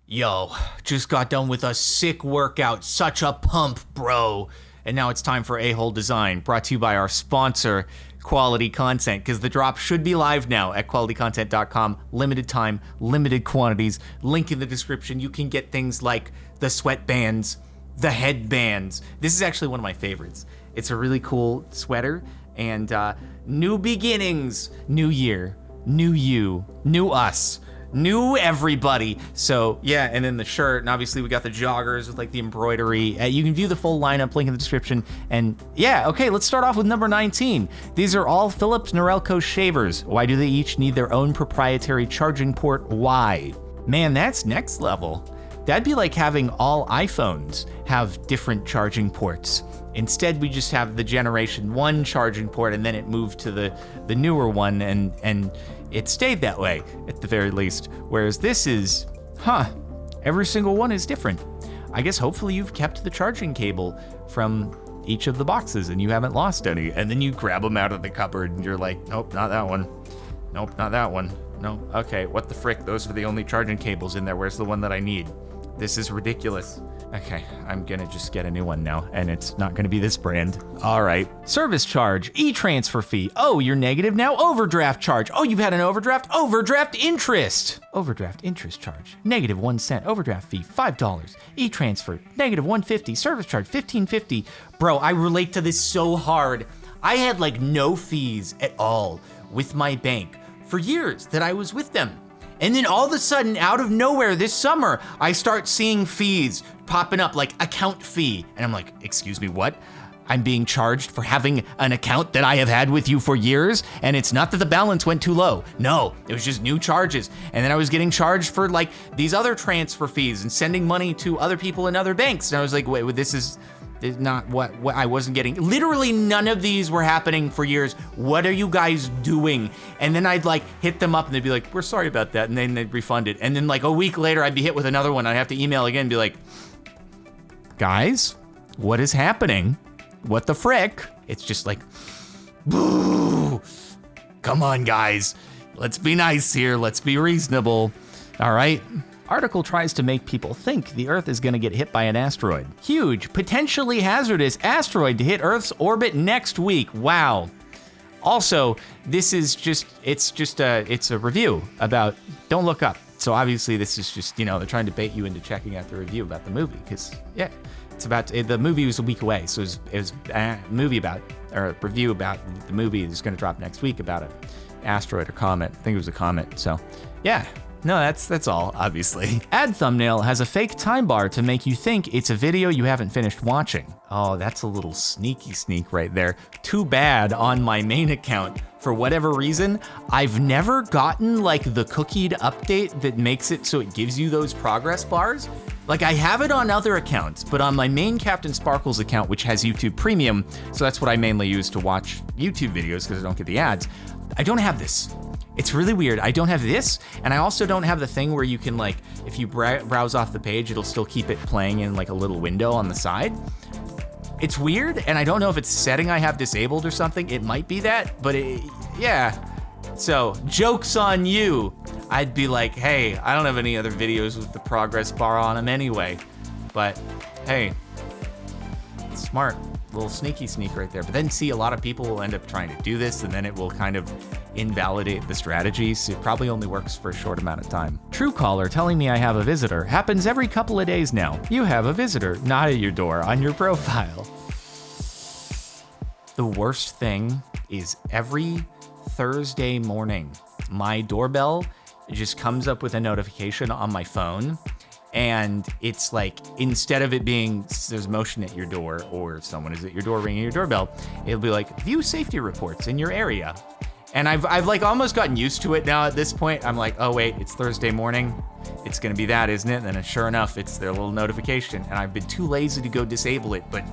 Yo, just got done with a sick workout. Such a pump, bro. And now it's time for A-Hole Design, brought to you by our sponsor, Quality Content, because the drop should be live now at qualitycontent.com. Limited time, limited quantities. Link in the description. You can get things like the sweatbands, the headbands. This is actually one of my favorites. It's a really cool sweater, and new beginnings, new year, new you, new us. New everybody. So yeah, and then the shirt, and obviously we got the joggers with like the embroidery. You can view the full lineup, link in the description. And yeah, okay, let's start off with number 19. These are all Philips Norelco shavers. Why do they each need their own proprietary charging port? Why? Man, that's next level. That'd be like having all iPhones have different charging ports. Instead, we just have the generation 1 charging port, and then it moved to the newer one, and it stayed that way at the very least. Whereas this is, every single one is different. I guess hopefully you've kept the charging cable from each of the boxes and you haven't lost any. And then you grab them out of the cupboard and you're like, nope, not that one. Nope, not that one. No, okay, what the frick? Those are the only charging cables in there. Where's the one that I need? This is ridiculous. Okay, I'm gonna just get a new one now, and it's not gonna be this brand. All right. Service charge, e-transfer fee. Oh, you're negative now? Overdraft charge. Oh, you've had an overdraft? Overdraft interest. Overdraft interest charge, negative 1 cent. Overdraft fee, $5. E-transfer, negative 150. Service charge, $15.50. Bro, I relate to this so hard. I had like no fees at all with my bank for years that I was with them. And then all of a sudden, out of nowhere this summer, I start seeing fees popping up, like account fee. And I'm like, excuse me, what? I'm being charged for having an account that I have had with you for years? And it's not that the balance went too low. No, it was just new charges. And then I was getting charged for like these other transfer fees and sending money to other people in other banks. And I was like, wait, this is not what I wasn't getting. Literally none of these were happening for years. What are you guys doing? And then I'd like hit them up and they'd be like, we're sorry about that. And then they'd refund it. And then like a week later, I'd be hit with another one. I'd have to email again and be like, guys, what is happening? What the frick? It's just like, boo. Come on, guys. Let's be nice here. Let's be reasonable. All right. Article tries to make people think the Earth is going to get hit by an asteroid. Huge, potentially hazardous asteroid to hit Earth's orbit next week. Wow. Also, this is just, it's a review about Don't Look Up. So obviously this is just, they're trying to bait you into checking out the review about the movie because, yeah, it's about, the movie was a week away. So it was a movie about, or a review about the movie that's going to drop next week about an asteroid or comet. I think it was a comet. So, yeah. No, that's all, obviously. Ad thumbnail has a fake time bar to make you think it's a video you haven't finished watching. Oh, that's a little sneak right there. Too bad on my main account. For whatever reason, I've never gotten like the cookied update that makes it so it gives you those progress bars. Like I have it on other accounts, but on my main Captain Sparkles account, which has YouTube Premium, so that's what I mainly use to watch YouTube videos because I don't get the ads, I don't have this. It's really weird. I don't have this, and I also don't have the thing where you can like, if you browse off the page, it'll still keep it playing in like a little window on the side. It's weird, and I don't know if it's a setting I have disabled or something. It might be that, but yeah. So, joke's on you. I'd be like, hey, I don't have any other videos with the progress bar on them anyway. But, hey, smart. Little sneak right there. But then see, a lot of people will end up trying to do this, and then it will kind of invalidate the strategy, so it probably only works for a short amount of time. Truecaller telling me I have a visitor happens every couple of days now. You have a visitor, not at your door, on your profile. The worst thing is every Thursday morning, my doorbell just comes up with a notification on my phone, and it's like, instead of it being there's motion at your door or someone is at your door ringing your doorbell, it'll be like, view safety reports in your area. And I've like almost gotten used to it now at this point. I'm like, oh wait, it's Thursday morning. It's gonna be that, isn't it? And then sure enough, it's their little notification. And I've been too lazy to go disable it, but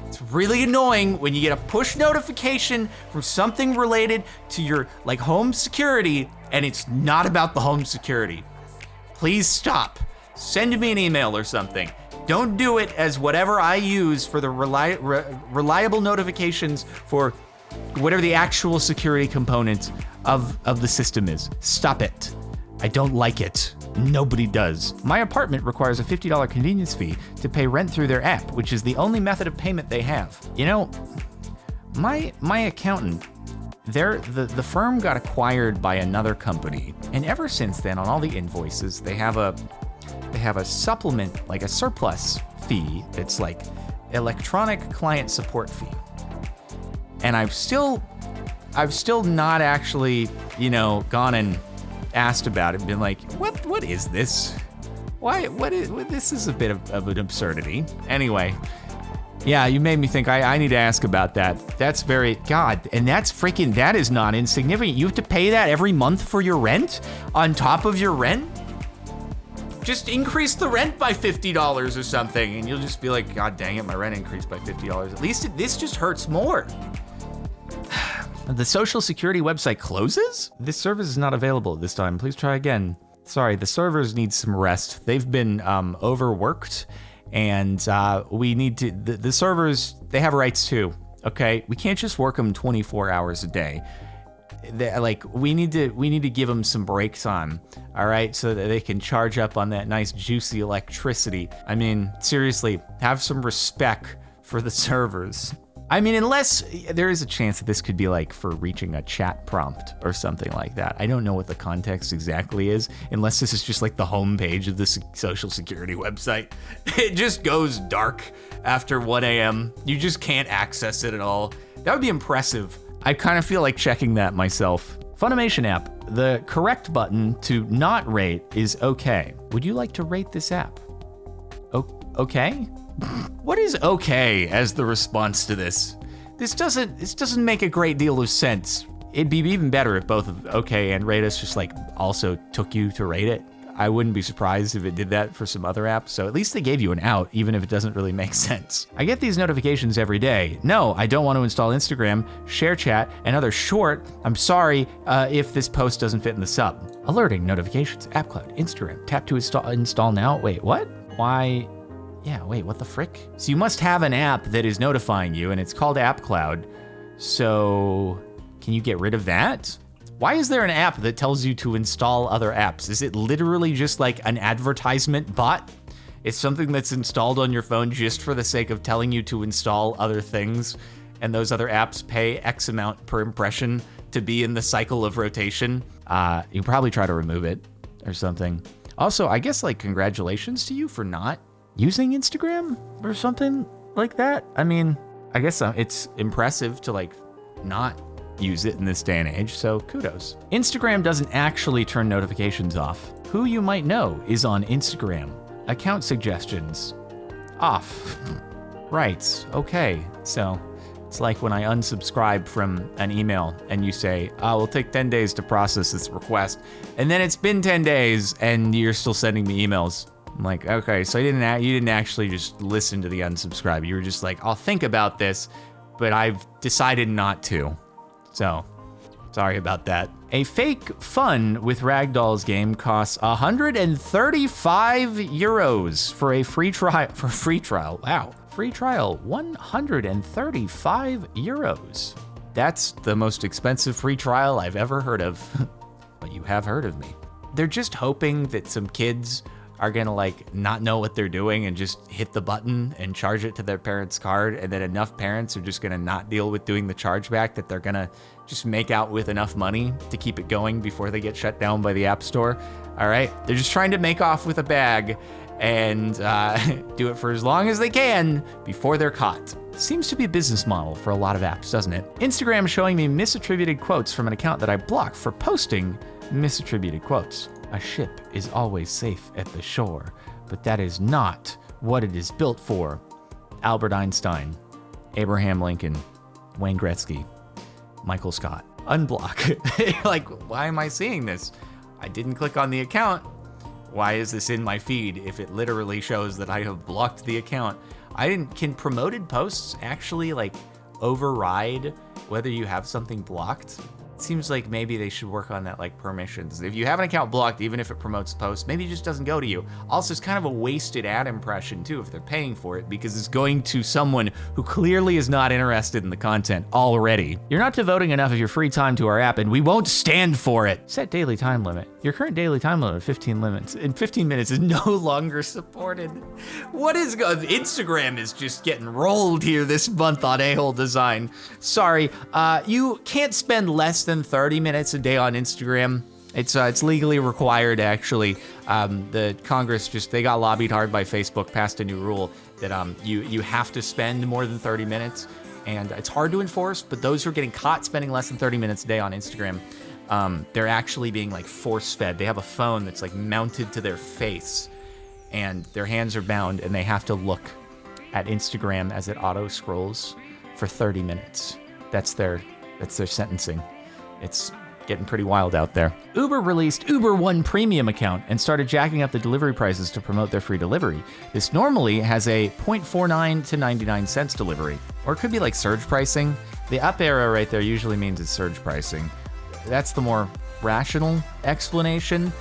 it's really annoying when you get a push notification from something related to your like home security and it's not about the home security. Please stop. Send me an email or something. Don't do it as whatever I use for the reliable notifications for whatever the actual security component of the system is. Stop it. I don't like it. Nobody does. My apartment requires a $50 convenience fee to pay rent through their app, which is the only method of payment they have. You know, my accountant, the firm got acquired by another company, and ever since then, on all the invoices, they have a supplement, like a surplus fee. It's like electronic client support fee. And I've still not actually, gone and asked about it and been like, what is this? This is a bit of an absurdity. Anyway, yeah, you made me think I need to ask about that. That's and that is not insignificant. You have to pay that every month for your rent on top of your rent? Just increase the rent by $50 or something, and you'll just be like, God dang it, my rent increased by $50. At least this just hurts more. The Social Security website closes? This service is not available at this time. Please try again. Sorry, the servers need some rest. They've been overworked, and we need to, the servers, they have rights too, okay? We can't just work them 24 hours a day. We need to give them some break time, all right, so that they can charge up on that nice juicy electricity. I mean, seriously, have some respect for the servers. I mean, unless there is a chance that this could be like for reaching a chat prompt or something like that. I don't know what the context exactly is, unless this is just like the homepage of the Social Security website. It just goes dark after 1 a.m. You just can't access it at all. That would be impressive. I kind of feel like checking that myself. Funimation app. The correct button to not rate is okay. Would you like to rate this app? Okay? What is okay as the response to this? This doesn't make a great deal of sense. It'd be even better if both okay and rate us just like also took you to rate it. I wouldn't be surprised if it did that for some other apps, so at least they gave you an out, even if it doesn't really make sense. I get these notifications every day. No, I don't want to install Instagram, ShareChat, and other short. I'm sorry if this post doesn't fit in the sub. Alerting, notifications, AppCloud, Instagram, tap to install now. Wait, what? Why? Yeah, wait, what the frick? So you must have an app that is notifying you, and it's called AppCloud. So can you get rid of that? Why is there an app that tells you to install other apps? Is it literally just like an advertisement bot? It's something that's installed on your phone just for the sake of telling you to install other things, and those other apps pay X amount per impression to be in the cycle of rotation. You can probably try to remove it or something. Also, I guess like congratulations to you for not using Instagram or something like that. I mean, I guess it's impressive to like not use it in this day and age, so kudos. Instagram doesn't actually turn notifications off. Who you might know is on Instagram. Account suggestions off. Right, okay. So it's like when I unsubscribe from an email and you say, we'll take 10 days to process this request. And then it's been 10 days and you're still sending me emails. I'm like, okay, so you didn't actually just listen to the unsubscribe. You were just like, I'll think about this, but I've decided not to. So, sorry about that. A fake fun with Ragdolls game costs 135 euros for a free trial. Wow. Free trial, 135 euros. That's the most expensive free trial I've ever heard of. But you have heard of me. They're just hoping that some kids are gonna like not know what they're doing and just hit the button and charge it to their parents' card, and then enough parents are just gonna not deal with doing the chargeback that they're gonna just make out with enough money to keep it going before they get shut down by the App Store. All right, they're just trying to make off with a bag and do it for as long as they can before they're caught. Seems to be a business model for a lot of apps, doesn't it? Instagram showing me misattributed quotes from an account that I blocked for posting misattributed quotes. A ship is always safe at the shore, but that is not what it is built for. Albert Einstein, Abraham Lincoln, Wayne Gretzky, Michael Scott. Unblock. Like, why am I seeing this? I didn't click on the account. Why is this in my feed if it literally shows that I have blocked the account? Can promoted posts actually like override whether you have something blocked? Seems like maybe they should work on that, like permissions. If you have an account blocked, even if it promotes posts, maybe it just doesn't go to you. Also, it's kind of a wasted ad impression too if they're paying for it, because it's going to someone who clearly is not interested in the content already. You're not devoting enough of your free time to our app and we won't stand for it. Set daily time limit. Your current daily time limit of 15 minutes is no longer supported. What is going? Instagram is just getting rolled here this month on A-hole design. Sorry, you can't spend less than 30 minutes a day on Instagram. It's legally required, actually. The Congress they got lobbied hard by Facebook, passed a new rule that you have to spend more than 30 minutes. And it's hard to enforce, but those who are getting caught spending less than 30 minutes a day on Instagram, they're actually being like force-fed. They have a phone that's like mounted to their face, and their hands are bound, and they have to look at Instagram as it auto-scrolls for 30 minutes. That's their sentencing. It's getting pretty wild out there. Uber released Uber One Premium account and started jacking up the delivery prices to promote their free delivery. This normally has a 0.49 to 99 cents delivery, or it could be like surge pricing. The up arrow right there usually means it's surge pricing. That's the more rational explanation.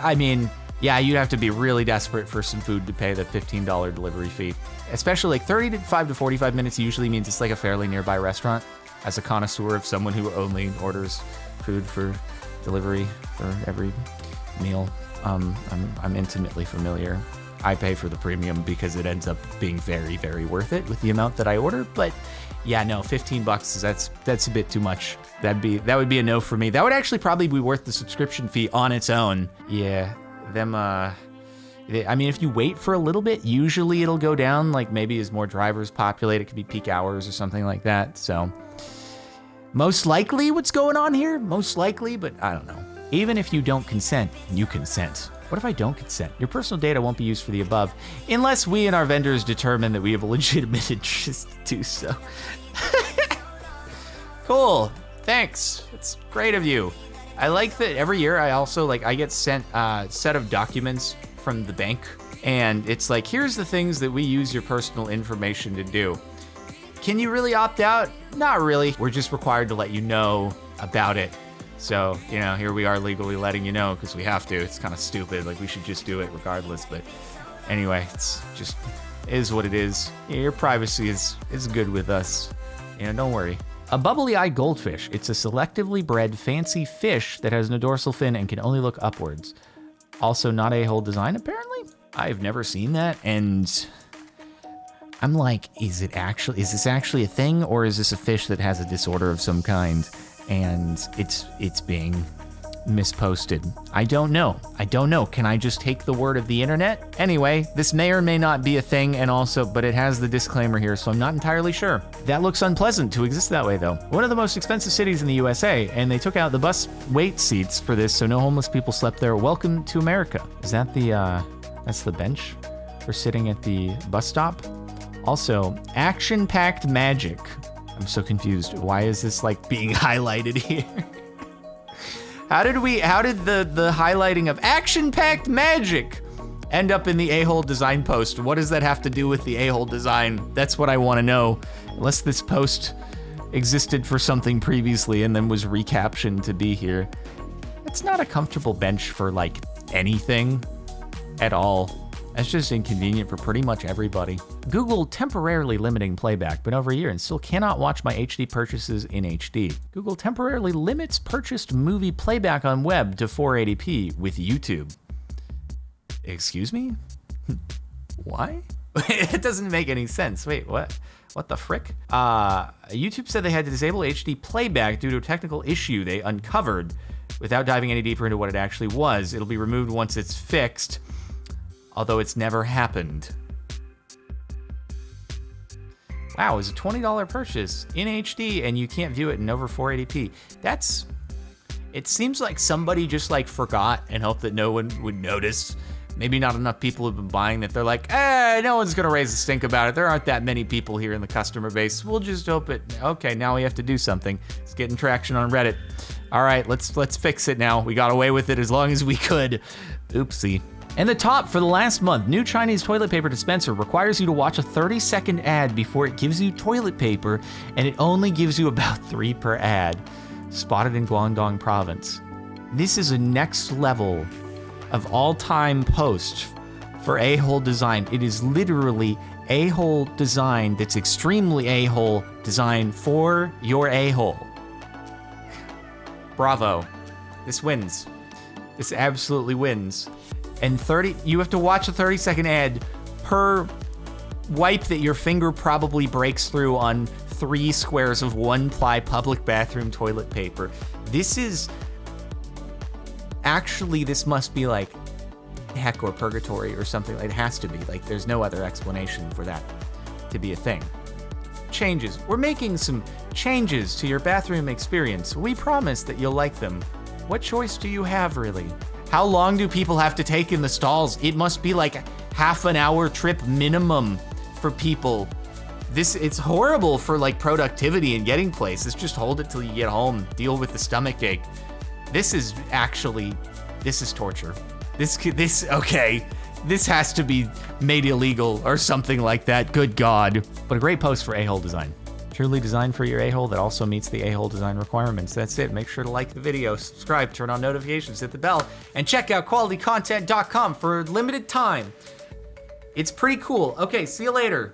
I mean, yeah, you'd have to be really desperate for some food to pay the $15 delivery fee. Especially like 35 to 45 minutes usually means it's like a fairly nearby restaurant. As a connoisseur of someone who only orders food for delivery for every meal, I'm intimately familiar. I pay for the premium because it ends up being very, very worth it with the amount that I order. But yeah, no, $15 that's a bit too much. That would be a no for me. That would actually probably be worth the subscription fee on its own. Yeah, I mean, if you wait for a little bit, usually it'll go down. Like maybe as more drivers populate, it could be peak hours or something like that. So most likely what's going on here, most likely, but I don't know. Even if you don't consent, you consent. What if I don't consent? Your personal data won't be used for the above, unless we and our vendors determine that we have a legitimate interest to do so. Cool, thanks, it's great of you. I like that every year I get sent a set of documents from the bank, and it's like, here's the things that we use your personal information to do. Can you really opt out? Not really. We're just required to let you know about it. So, here we are legally letting you know because we have to. It's kind of stupid. Like, we should just do it regardless. But anyway, it's just is what it is. Your privacy is good with us. Don't worry. A bubbly-eyed goldfish. It's a selectively bred fancy fish that has no dorsal fin and can only look upwards. Also not A-hole design, apparently. I've never seen that, and I'm like, is this actually a thing, or is this a fish that has a disorder of some kind and it's being misposted? I don't know. Can I just take the word of the internet? Anyway, this may or may not be a thing, but it has the disclaimer here, so I'm not entirely sure. That looks unpleasant to exist that way, though. One of the most expensive cities in the USA, and they took out the bus wait seats for this, so no homeless people slept there. Welcome to America. Is that that's the bench for sitting at the bus stop? Also, action-packed magic. I'm so confused. Why is this being highlighted here? How did the highlighting of action-packed magic end up in the A-hole design post? What does that have to do with the A-hole design? That's what I want to know. Unless this post existed for something previously and then was recaptioned to be here. It's not a comfortable bench for anything at all. That's just inconvenient for pretty much everybody. Google temporarily limiting playback. Been over a year and still cannot watch my HD purchases in HD. Google temporarily limits purchased movie playback on web to 480p with YouTube. Excuse me? Why? It doesn't make any sense. Wait, what? What the frick? YouTube said they had to disable HD playback due to a technical issue they uncovered. Without diving any deeper into what it actually was, it'll be removed once it's fixed. Although it's never happened. Wow, it was a $20 purchase in HD and you can't view it in over 480p. It seems like somebody just forgot and hoped that no one would notice. Maybe not enough people have been buying that they're like, no one's gonna raise a stink about it. There aren't that many people here in the customer base. We'll just hope it, okay, now we have to do something. It's getting traction on Reddit. All right, let's fix it now. We got away with it as long as we could. Oopsie. And the top for the last month, new Chinese toilet paper dispenser requires you to watch a 30-second ad before it gives you toilet paper, and it only gives you about 3 per ad. Spotted in Guangdong province. This is a next level of all-time post for A-hole design. It is literally A-hole design that's extremely A-hole design for your A-hole. Bravo. This wins. This absolutely wins. And you have to watch a 30-second ad per wipe that your finger probably breaks through on 3 squares of 1-ply public bathroom toilet paper. This must be like heck or purgatory or something. It has to be. Like, there's no other explanation for that to be a thing. Changes. We're making some changes to your bathroom experience. We promise that you'll like them. What choice do you have, really? How long do people have to take in the stalls? It must be like a half an hour trip minimum for people. It's horrible for like productivity and getting places. Just hold it till you get home. Deal with the stomach ache. This is torture. This has to be made illegal or something like that. Good God. But a great post for a-hole design. Truly designed for your a-hole that also meets the a-hole design requirements. That's it. Make sure to like the video, subscribe, turn on notifications, hit the bell, and check out qualitycontent.com for a limited time. It's pretty cool. Okay, see you later.